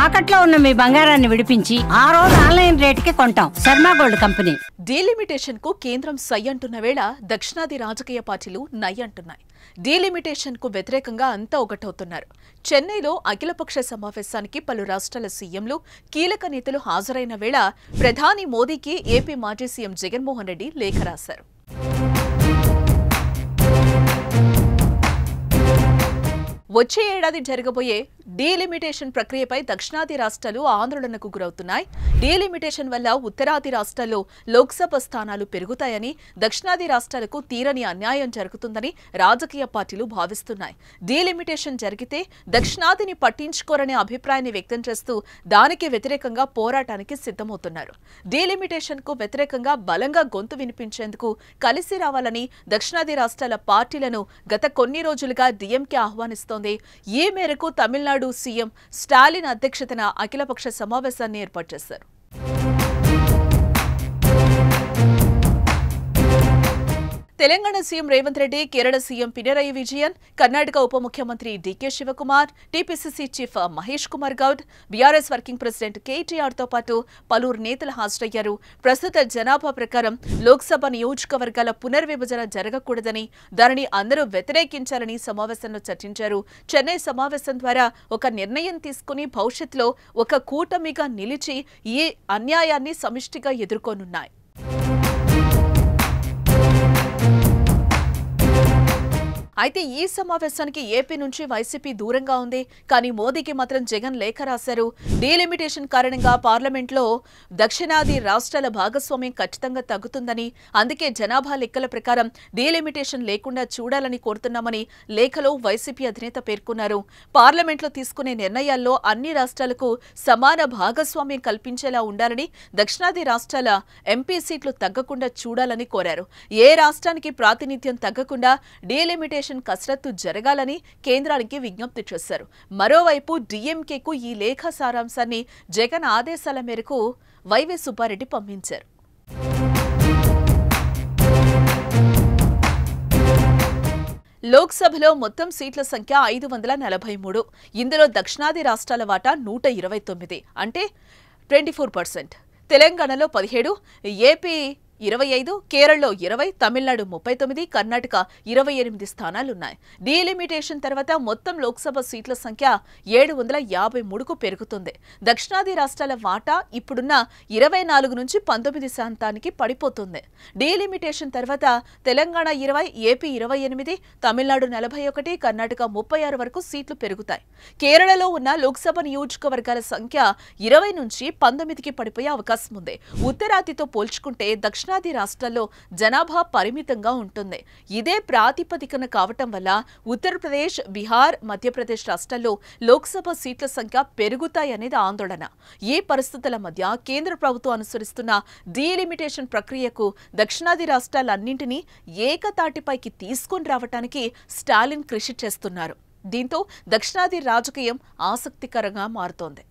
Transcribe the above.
తాకట్లో ఉన్న మీ బంగారాన్ని విడిపించి ఆ రోజు ఆన్లైన్ రేటుకి కొంటాం. Sharma gold company. డీలిమిటేషన్ కు కేంద్రం సై అంటున్న వేళ దక్షిణాది రాజకీయ పార్టీలు నై అంటున్నాయి. డీలిమిటేషన్ కు వ్యతిరేకంగా అంతా ఒకటవుతున్నారు. చెన్నైలో అఖిలపక్ష సమావేశానికి పలు రాష్ట్రాల సీఎంలు, కీలక నేతలు హాజరైన వేళ ప్రధాని మోదీకి ఏపీ మాజీ సీఎం జగన్మోహన్ రెడ్డి లేఖ రాశారు. వచ్చే ఏడాది జరగబోయే డీలిమిటేషన్ ప్రక్రియపై దక్షిణాది రాష్ట్రాలు ఆందోళనకు గురవుతున్నాయి. డీలిమిటేషన్ వల్ల ఉత్తరాది రాష్ట్రాల్లో లోక్సభ స్థానాలు పెరుగుతాయని, దక్షిణాది రాష్ట్రాలకు తీరని అన్యాయం జరుగుతుందని రాజకీయ పార్టీలు భావిస్తున్నాయి. డీలిమిటేషన్ జరిగితే దక్షిణాదిని పట్టించుకోరనే అభిప్రాయాన్ని వ్యక్తం చేస్తూ దానికి వ్యతిరేకంగా పోరాటానికి సిద్ధమవుతున్నారు. డీలిమిటేషన్ కు వ్యతిరేకంగా బలంగా గొంతు వినిపించేందుకు కలిసి రావాలని దక్షిణాది రాష్ట్రాల పార్టీలను గత కొన్ని రోజులుగా డీఎంకే ఆహ్వానిస్తోంది. ఈ మేరకు తమిళనాడు సీఎం స్టాలిన్ అధ్యక్షతన అఖిలపక్ష సమావేశాన్ని ఏర్పాటు చేశారు. తెలంగాణ సీఎం రేవంత్ రెడ్డి, కేరళ సీఎం పినరయి విజయన్, కర్ణాటక ఉప ముఖ్యమంత్రి DK Shivakumar, TPCC chief Mahesh Kumar Goud, BRS working president కేటీఆర్తో పాటు పలువురు నేతలు హాజరయ్యారు. ప్రస్తుత జనాభా ప్రకారం లోక్సభ నియోజకవర్గాల పునర్విభజన జరగకూడదని, దానిని అందరూ వ్యతిరేకించాలని సమావేశంలో చర్చించారు. చెన్నై సమావేశం ద్వారా ఒక నిర్ణయం తీసుకుని భవిష్యత్తులో ఒక కూటమిగా నిలిచి ఈ అన్యాయాన్ని సమిష్టిగా ఎదుర్కొనున్నాయి. అయితే ఈ సమావేశానికి ఏపీ నుంచి వైసీపీ దూరంగా ఉంది. కానీ మోదీకి మాత్రం జగన్ లేఖ రాశారు. డీలిమిటేషన్ కారణంగా పార్లమెంట్లో దక్షిణాది రాష్ట్రాల భాగస్వామ్యం ఖచ్చితంగా తగ్గుతుందని, అందుకే జనాభా లెక్కల ప్రకారం డీలిమిటేషన్ లేకుండా చూడాలని కోరుతున్నామని లేఖలో వైసీపీ అధినేత పేర్కొన్నారు. పార్లమెంట్లో తీసుకునే నిర్ణయాల్లో అన్ని రాష్ట్రాలకు సమాన భాగస్వామ్యం కల్పించేలా ఉండాలని, దక్షిణాది రాష్ట్రాల ఎంపీ సీట్లు తగ్గకుండా చూడాలని కోరారు. ఏ రాష్ట్రానికి ప్రాతినిధ్యం తగ్గకుండా డీలిమిటేషన్ కసరత్తు జరగాలని కేంద్రానికి విజ్ఞప్తి చేశారు. మరోవైపు డీఎంకేకు ఈ లేఖ సారాంశాన్ని జగన్ ఆదేశాల మేరకు వైవి సుబ్బారెడ్డి పంపించారు. లోక్సభలో మొత్తం సీట్ల సంఖ్య 543. ఇందులో దక్షిణాది రాష్ట్రాల వాటా 129, అంటే 24%. తెలంగాణలో 17, ఏపీ 25, కేరళలో 20, తమిళనాడు 39, కర్ణాటక 28 స్థానాలున్నాయి. డీలిమిటేషన్ తర్వాత మొత్తం లోక్సభ సీట్ల సంఖ్య 753కు పెరుగుతుంది. దక్షిణాది రాష్ట్రాల వాటా ఇప్పుడున్న 24 నుంచి 19% పడిపోతుంది. డీలిమిటేషన్ తర్వాత తెలంగాణ 20, ఏపీ 28, తమిళనాడు 41, కర్ణాటక 36 వరకు సీట్లు పెరుగుతాయి. కేరళలో ఉన్న లోక్సభ నియోజకవర్గాల సంఖ్య 20 నుంచి 19కి పడిపోయే అవకాశం ఉంది. ఉత్తరాదితో పోల్చుకుంటే దక్షిణాది రాష్ట్రాల్లో జనాభా పరిమితంగా ఉంటుంది. ఇదే ప్రాతిపదికన కావటం వల్ల ఉత్తరప్రదేశ్, బీహార్, మధ్యప్రదేశ్ రాష్ట్రాల్లో లోక్సభ సీట్ల సంఖ్య పెరుగుతాయనేది ఆందోళన. ఈ పరిస్థితుల మధ్య కేంద్ర ప్రభుత్వం అనుసరిస్తున్న డీలిమిటేషన్ ప్రక్రియకు దక్షిణాది రాష్ట్రాలన్నింటినీ ఏకతాటిపైకి తీసుకుని రావటానికి స్టాలిన్ కృషి చేస్తున్నారు. దీంతో దక్షిణాది రాజకీయం ఆసక్తికరంగా మారుతోంది.